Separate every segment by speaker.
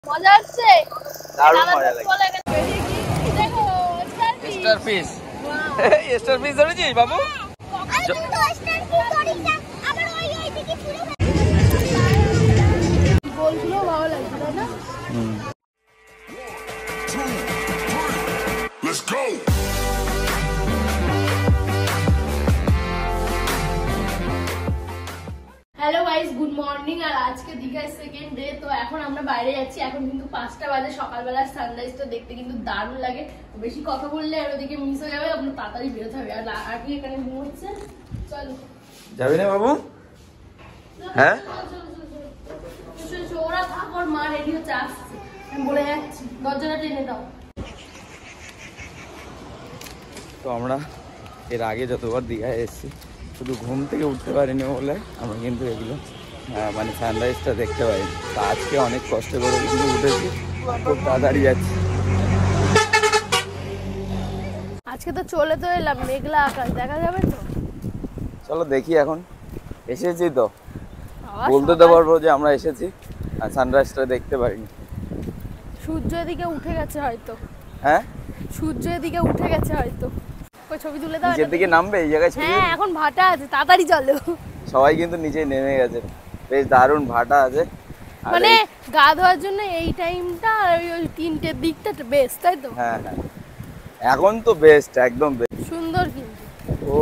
Speaker 1: মজা হচ্ছে,
Speaker 2: দারুণ মজা লাগে। স্টার ফিশ, স্টার ফিশ ধরেছিস বাবু?
Speaker 1: গোলগুলো ভালো লাগছে তাই না?
Speaker 3: Let's go.
Speaker 1: Hello guys, good morning. আর আজকে দীঘার সেকেন্ড ডে। তো এখন আমরা বাইরে যাচ্ছি। এখন কিন্তু 5টা বাজে। সকালবেলা সানরাইজটা দেখতে কিন্তু দারুণ লাগে। বেশি কথা বললে আর ওদিকে মিস হয়ে যাবে, আপনার তাড়াতাড়ি বেরোতে হবে। আর আগে এখানে ঘুমোচ্ছে। চলো,
Speaker 2: যাবি না বাবু? হ্যাঁ,
Speaker 1: ওরা থাক, ওর মা রেডি হচ্ছে, আসছে। আমি বলে যাচ্ছি, দরজাটা টেনে দাও।
Speaker 2: তো আমরা এর আগে যতবার দীঘায় এসেছি শুধু ঘুম থেকে উঠতে পারিনি বলে আমরা কিন্তু এগুলো মানে সানরাইজটা দেখতে পাইনি। তা আজকে অনেক কষ্ট করে কিন্তু উঠেছি, খুব তাড়াতাড়ি যাচ্ছি।
Speaker 1: আজকে তো চলে তো এলাম, মেঘলা আকাশ, দেখা যাবে তো?
Speaker 2: চলো দেখি। এখন এসেছি তো বলতে তো পারবো যে আমরা এসেছি, আর সানরাইজটা দেখতে পারিনি।
Speaker 1: সূর্য এদিকে উঠে গেছে হয়তো।
Speaker 2: হ্যাঁ,
Speaker 1: সূর্য এদিকে উঠে গেছে হয়তো। ওই ছবি তুলে দাও।
Speaker 2: নিচের দিকে নামবে এই জায়গায়?
Speaker 1: হ্যাঁ, এখন ভাটা আছে, তাড়াতাড়ি চলো।
Speaker 2: সবাই কিন্তু নিচে নেমে গেছে, বেশ দারুণ ভাটা আছে।
Speaker 1: মানে গা ধোয়ার জন্য এই টাইমটা আর ওই 3টের দিকটা বেস্ট, তাই তো?
Speaker 2: হ্যাঁ হ্যাঁ, এখন তো বেস্ট, একদম বেস্ট।
Speaker 1: সুন্দর কিন্তু।
Speaker 2: ও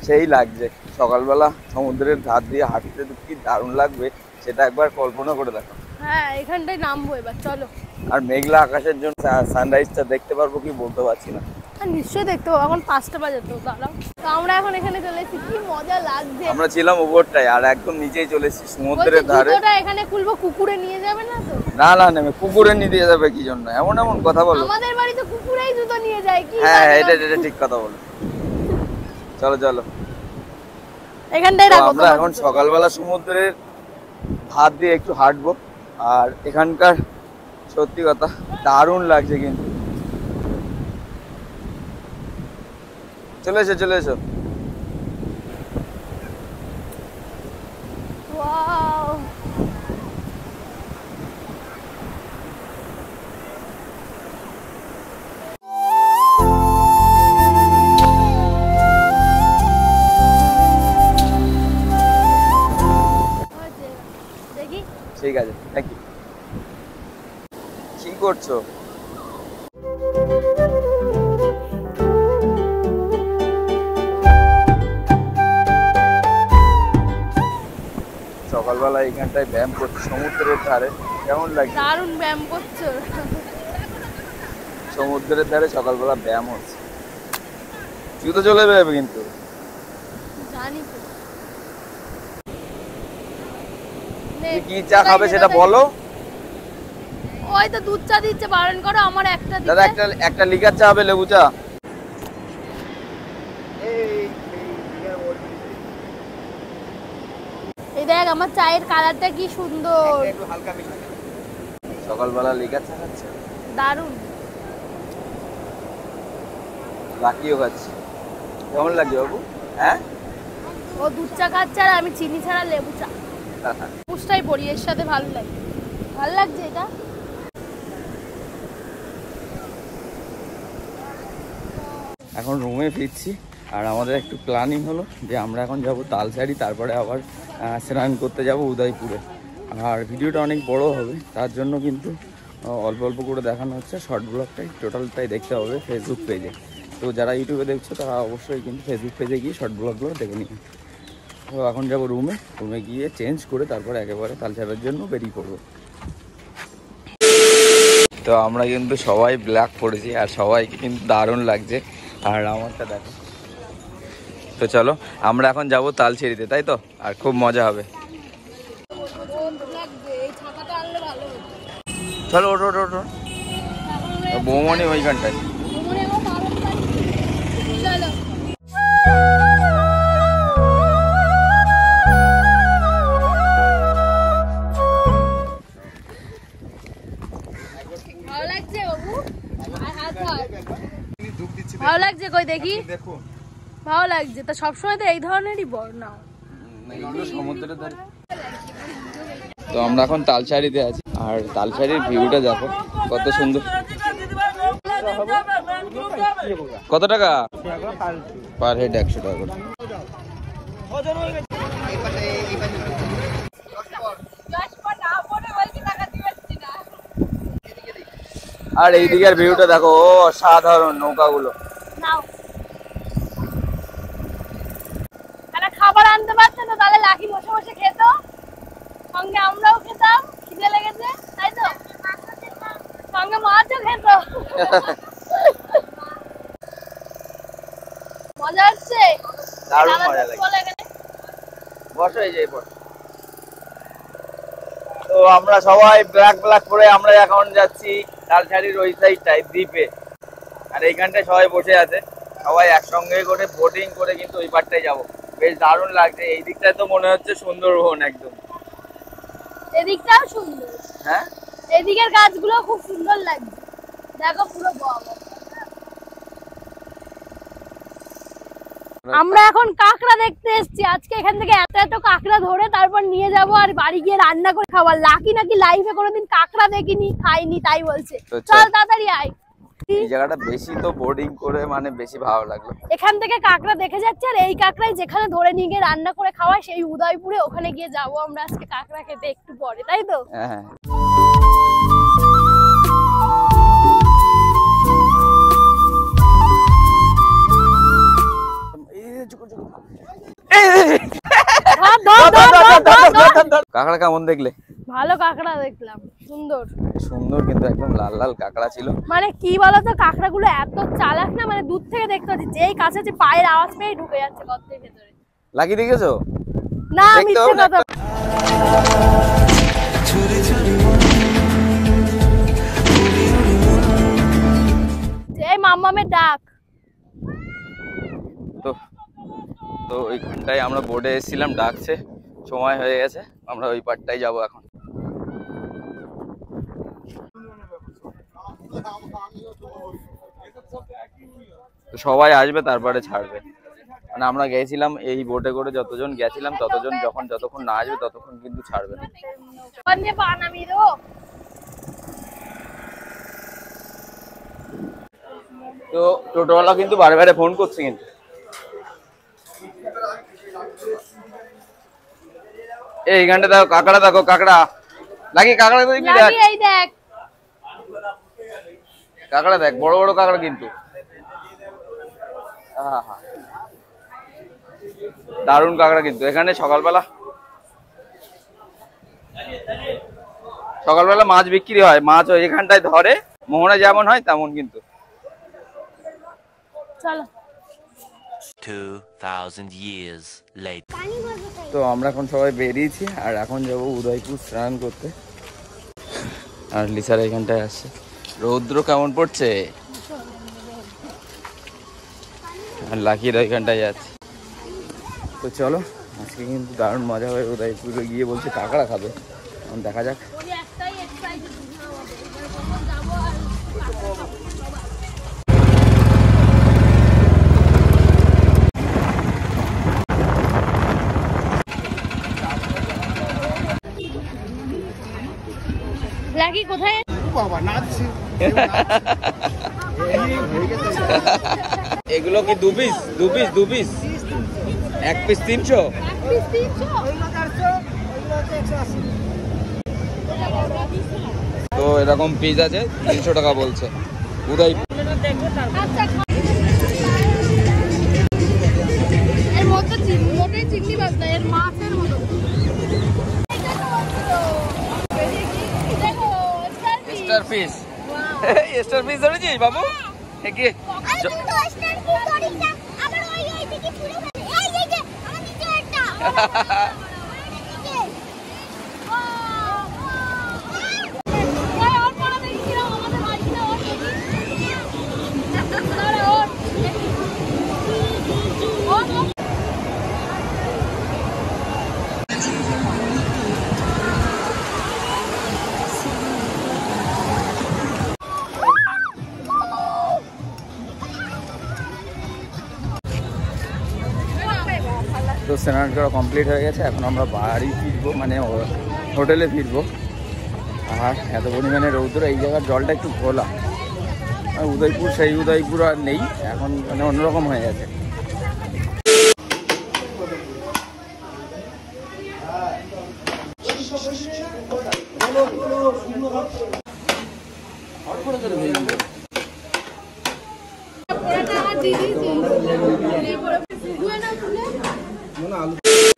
Speaker 2: সেই লাগছে সকালবেলা সমুদ্রের ধার দিয়ে হাঁটতে, কি দারুণ লাগবে সেটা একবার কল্পনা করে দেখো।
Speaker 1: হ্যাঁ, এখানটায় নামবো এবার, চলো।
Speaker 2: আর মেঘলা আকাশের জন্য সানরাইজটা দেখতে পারবো কি বলতে পারছি না।
Speaker 1: আর নিশ্চয়ই দেখতে পাবো, এখন 5টা বাজে তো, দাঁড়াও। তো আমরা এখন এখানে চলে এসেছি, কি মজা লাগছে।
Speaker 2: আমরা ছিলাম উপরটায় আর একদম নিচেই চলে এসেছি সমুদ্রের ধারে।
Speaker 1: জুতোটা এখানে খুলবো, কুকুরে নিয়ে যাবে না তো?
Speaker 2: না না, নেমে কুকুরে নিয়ে দিয়ে যাবে কি জন্য? এমন এমন কথা বলো।
Speaker 1: আমাদের বাড়িতে কুকুরেই জুতো নিয়ে যায়, কি?
Speaker 2: হ্যাঁ, এটা ঠিক কথা বলো। চলো চলো,
Speaker 1: এখানটায় রাখো।
Speaker 2: আমরা এখন সকালবেলা সমুদ্রের ধার দিয়ে একটু হাঁটবো। আর এখানকার সত্যি কথা দারুণ লাগছে কিন্তু। চলে এসো চলে এসো।
Speaker 1: ওয়াও, দেখি।
Speaker 2: ঠিক আছে, থ্যাংক ইউ। কি করছো? সকালবেলা এইখানটায় ব্যায়াম করছি সমুদ্রের ধারে, কেমন লাগছে?
Speaker 1: দারুণ ব্যায়াম করছো।
Speaker 2: সমুদ্রের ধারে সকালবেলা ব্যায়াম হচ্ছে। জুতো চলে যাবে কিন্তু।
Speaker 1: জানি তো।
Speaker 2: কি চা খাবে সেটা বলো।
Speaker 1: ওই তো দুধ চা দিচ্ছে, বারণ করো। আমার একটা দিতে।
Speaker 2: দাদা একটা লিকার চা হবে, লেবু চা।
Speaker 1: এই দেখ আমার চায়ের কালারটা কি সুন্দর।
Speaker 2: একটু হালকা মিষ্টি। সকালবেলা লিকার চা খাচ্ছে,
Speaker 1: দারুণ।
Speaker 2: লাকিও খাচ্ছে। কেমন লাগছে বাবু? হ্যাঁ,
Speaker 1: ও দুধ চা খাচ্ছে আর আমি চিনি ছাড়া লেবু চা। পুষ্টাই পড়ি এর সাথে, ভালো লাগে। ভালো লাগছে এটা।
Speaker 2: এখন রুমে ফিরছি। আর আমাদের একটু প্ল্যানিং হলো যে আমরা এখন যাব তালসারি, তারপরে আবার স্নান করতে যাব উদয়পুরে। আর ভিডিওটা অনেক বড় হবে, তার জন্য কিন্তু অল্প অল্প করে দেখানো হচ্ছে। শর্ট ব্লগটাই টোটালটাই দেখতে হবে ফেসবুক পেজে। তো যারা ইউটিউবে দেখছো তারা অবশ্যই কিন্তু ফেসবুক পেজে গিয়ে শর্ট ব্লগগুলো দেখে নিবে। তো এখন যাব রুমে গিয়ে চেঞ্জ করে তারপরে একেবারে তালসারির জন্য বেরিয়ে পড়বো। তো আমরা কিন্তু সবাই ব্ল্যাক পড়েছি আর সবাইকে কিন্তু দারুণ লাগছে। আর আমারটা দেখো। তো চলো আমরা এখন যাব তালসারিতে, তাই তো? আর খুব মজা হবে। চলো ওঠো ওঠো ওঠো। বৌমনি ওইখানটায়।
Speaker 1: ভালো লাগছে কই দেখি। ভালো লাগছে তা সবসময় তো এই ধরনেরই বড় না।
Speaker 2: সমুদ্রের ধারে। তো আমরা এখন তালসারিতে আছি আর তালসারির ভিউটা দেখো কত সুন্দর। কত টাকা পার হেড? 100 টাকা করে। আর এইদিকের ভিউটা দেখো, অসাধারণ নৌকাগুলো।
Speaker 1: খাবার আনতে পারছে না, তাহলে লাকি বসে বসে খেত, সঙ্গে আমরাও খেতাম, খিদে লেগেছে তাই তো, সঙ্গে মাছও খেত। মজা হচ্ছে,
Speaker 2: দারুণ মজা লাগে। বসো এই যে পর। তো আমরা সবাই ব্ল্যাক ব্ল্যাক পরে আমরা এখন যাচ্ছি তালসারির ওই সাইডটায় দ্বীপে। আর এইখানটায় সবাই বসে আছে, সবাই একসঙ্গে করে বোটিং করে কিন্তু ওই পারটায় যাবো। বেশ দারুণ লাগছে। এই দিকটায় তো মনে হচ্ছে সুন্দরবন একদম।
Speaker 1: এদিকটাও সুন্দর।
Speaker 2: হ্যাঁ,
Speaker 1: এদিকের গাছগুলো খুব সুন্দর লাগছে, দেখো পুরো বড়। আমরা এখন কাঁকড়া দেখতে এসেছি। আজকে এখান থেকে এত এত কাঁকড়া ধরে তারপর নিয়ে যাব আর বাড়ি গিয়ে রান্না করে খাবার। লাকি নাকি লাইফে কোনোদিন কাঁকড়া দেখিনি, খাইনি, তাই বলছে। চল তাড়াতাড়ি আয়।
Speaker 2: এই জায়গাটা বেশি তো বোর্ডিং করে মানে বেশি ভালো লাগলো।
Speaker 1: এখান থেকে কাঁকড়া দেখে যাচ্ছে, আর এই কাঁকড়াই যেখানে ধরে নিয়ে গিয়ে রান্না করে খাওয়ায় সেই উদয়পুরে, ওখানে গিয়ে যাবো আমরা আজকে কাঁকড়া খেতে একটু পরে, তাই তো?
Speaker 2: হ্যাঁ। কাঁকড়া কেমন দেখলে?
Speaker 1: ভালো কাঁকড়া দেখলাম, সুন্দর
Speaker 2: সুন্দর, কিন্তু একদম লাল লাল কাঁকড়া ছিল।
Speaker 1: মানে কি বলতো, কাঁকড়াগুলো এত চালাক না, মানে দূর থেকে দেখতে পাচ্ছি, যেই কাছে যে পায়ের আওয়াজ পেয়ে ঢুকে যাচ্ছে গর্তের ভেতরে।
Speaker 2: লাগি দেখেছো?
Speaker 1: না, মিথ্যে কথা। এই মাম্মামের ডাক।
Speaker 2: তো ওইখানটায় আমরা বোর্ডে এসেছিলাম, ডাকছে, সময় হয়ে গেছে, আমরা ওই পারটাই যাবো এখন। সবাই আসবে তারপরে ছাড়বে। মানে আমরা গেছিলাম এই বোটে করে, যতজন গেছিলাম ততজন যতক্ষণ না আসবে ততক্ষণ কিন্তু ছাড়বে না। তো টোটোওয়ালা কিন্তু বারে বারে ফোন করছে, কিন্তু এইখানটা দেখো কাঁকড়া, দেখো কাঁকড়া লাগি, কাঁকড়া দেখ, কাঁকড়া দেখ, বড় বড় কাঁকড়া কিন্তু। দারুণ কাঁকড়া কিন্তু এখানে। সকালবেলা মাছ বিক্রি হয়, মাছ এখানটায় ধরে, মোহনা যেমন হয় তেমন কিন্তু।
Speaker 3: 2000 years later.
Speaker 2: তো আমরা এখন সবাই বেরিয়েছি, আর এখন যাবো উদয়পুর স্নান করতে। আর লিসারা এখানটায় আসছে। রৌদ্র কেমন পড়ছে, আর লাকিরা এখানটায় যাচ্ছে। তো চলো, আজকে কিন্তু দারুণ মজা হবে। উদয়পুরে গিয়ে বলছে কাঁকড়া খাবে, এখন দেখা যাক।
Speaker 1: লাকি কোথায়?
Speaker 2: এগুলো কি দু পিস? এক পিস 300? তো এরকম পিস আছে 300 টাকা বলছে উদয়।
Speaker 1: এর মধ্যে মোটে চিংড়ি মাছ না, এর মাছের মতো।
Speaker 2: Star fish. স্টার ফিশ ধরেছিস বাবু? কি তো স্নান করা কমপ্লিট হয়ে গেছে, এখন আমরা বাড়ি ফিরবো, মানে হোটেলে ফিরবো। আর এত পরিমাণে রৌদ্র, এই জায়গার জলটা একটু ঘোলা। আর উদয়পুর সেই উদয়পুর আর নেই এখন, মানে অন্যরকম হয়ে গেছে।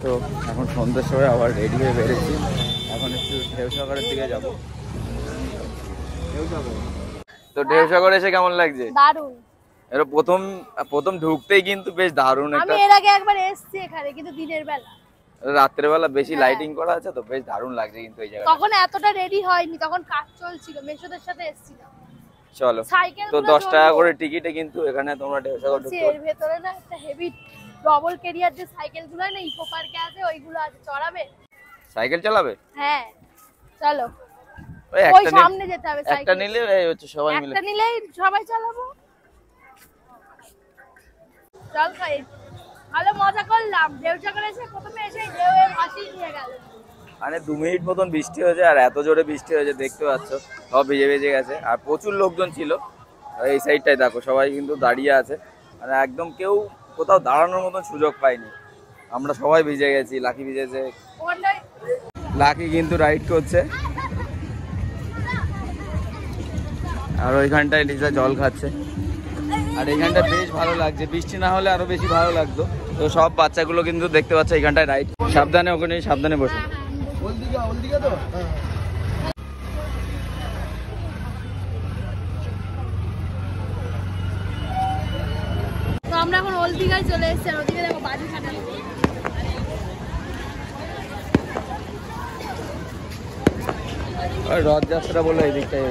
Speaker 2: তো এখন সন্ধ্যের সময় আবার রেডি হয়ে বেড়েছি, এখন একটু ঢেউসাগরের দিকে যাবো। তো ঢেউসাগর এসে কেমন লাগছে?
Speaker 1: দারুণ।
Speaker 2: এটা প্রথম ঢুকতেই কিন্তু বেশ দারুণ একটা।
Speaker 1: আমি এর আগে একবার এসেছি এখানে, কিন্তু দিনের বেলা।
Speaker 2: রাত্রে বেলা বেশি লাইটিং করা আছে তো বেশ দারুণ লাগছে কিন্তু এই জায়গাটা।
Speaker 1: তখন এতটা রেডি হয়নি, তখন কাজ চলছিল, মেশোদের সাথে এসেছিলাম।
Speaker 2: চলো, তো 10 টাকা করে টিকিটে কিন্তু এখানে তোমরা ঢেউসাগর ঢুকতে
Speaker 1: এর ভেতরে না একটা হেভি ডবল ক্যারিয়ার যে সাইকেল গুলো না ইকো পার্কে আছে, ওইগুলো আছে, চড়াবে?
Speaker 2: সাইকেল চালাবে?
Speaker 1: হ্যাঁ চলো,
Speaker 2: ওই
Speaker 1: ওই সামনে যেতে হবে।
Speaker 2: একটা নিলে এই হচ্ছে সবাই মিলে,
Speaker 1: একটা নিলেই সবাই চালাবো। চল খাই, ভালো মজা করলাম। ঢেউসাগর এসে প্রথমে এসে ঢেউয়ে ভাসিয়ে নিয়ে গেল।
Speaker 2: মানে 2 মিনিট মতন বৃষ্টি হয়েছে, আর এত জোরে বৃষ্টি হয়েছে দেখতে পাচ্ছ, সব ভিজে ভিজে গেছে। আর প্রচুর লোকজন ছিল এই সাইডটায়, দেখো সবাই কিন্তু দাঁড়িয়ে আছে, মানে একদম কেউ কোথাও দাঁড়ানোর মতন সুযোগ পাইনি। আমরা সবাই ভিজে গেছি, লাকি ভিজেছে, লাকি কিন্তু রাইড করছে, আর ওইখানটায় লিজা জল খাচ্ছে। আর এইখানটা বেশ ভালো লাগছে, বৃষ্টি না হলে আরো বেশি ভালো লাগতো। তো সব বাচ্চাগুলো কিন্তু দেখতে পাচ্ছে এইখানটায় রাইড। সাবধানে, ওখানে সাবধানে বসে।
Speaker 1: তো আমরা এখন ওল্ড দিঘায় চলে এসেছি, আর ওদিকে দেখো বাজি ফাটানো।
Speaker 2: রথযাত্রা বলে এই দিকটাই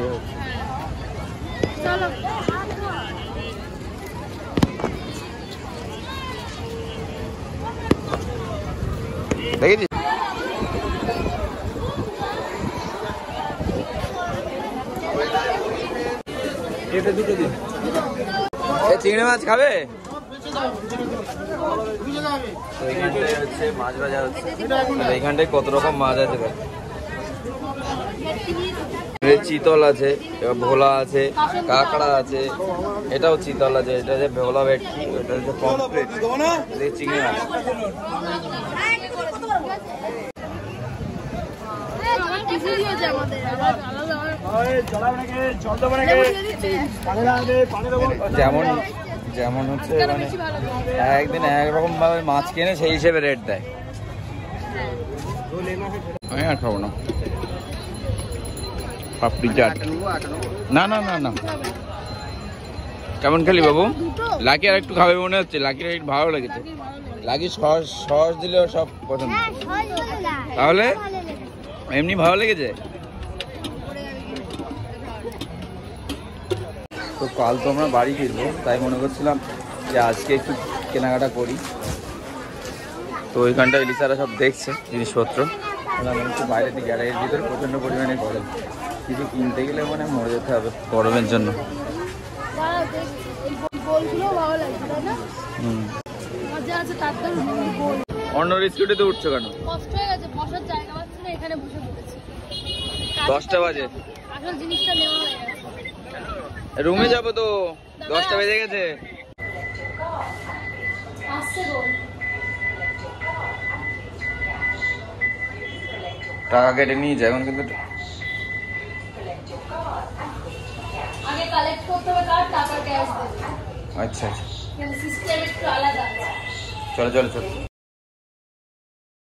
Speaker 1: চলো
Speaker 2: দেখেছি। চিংড়ি মাছ খাবে? এইখানটায় হচ্ছে মাছ ভাজা হচ্ছে, এইখানটায় কত রকম মাছ আছে। চিতল আছে, ভোলা আছে, কাঁকড়া আছে, এটাও চিতল আছে, এটা হচ্ছে ভোলা ভেটকি, এটা হচ্ছে পমফ্রেট, চিংড়ি মাছ। যেমন যেমন হচ্ছে মানে একদিন একরকম ভাবে মাছ কিনে সেই হিসেবে রেট দেয়। আমি আর খাবো না পাপড়ি চাট। না না না না, কেমন খেলি বাবু? লাকি আর একটু খাবে মনে হচ্ছে, লাকির একটু ভালো লেগেছে। লাকি সস দিলেও সব পছন্দ। তাহলে এমনি ভালো লেগেছে। তো কাল তো আমরা বাড়ি ফিরবো, তাই মনে করছিলাম যে আজকে একটু কেনাকাটা করি। তো ওইখানটায় লিসারা সব দেখছে জিনিসপত্র, একটু বাইরের দিকে, গ্যালারির ভিতরে প্রচণ্ড পরিমাণে গরম, কিছু কিনতে গেলে মানে মরে যেতে হবে গরমের জন্য। অন্য রিস্কুটিতে উঠছো কেন? 10টা বাজে, রুমে যাবো তো, 10টা বেজে গেছে। টাকা কেটে নিয়ে যায় এখন, কিন্তু আচ্ছা আচ্ছা, চলো চলো চলো।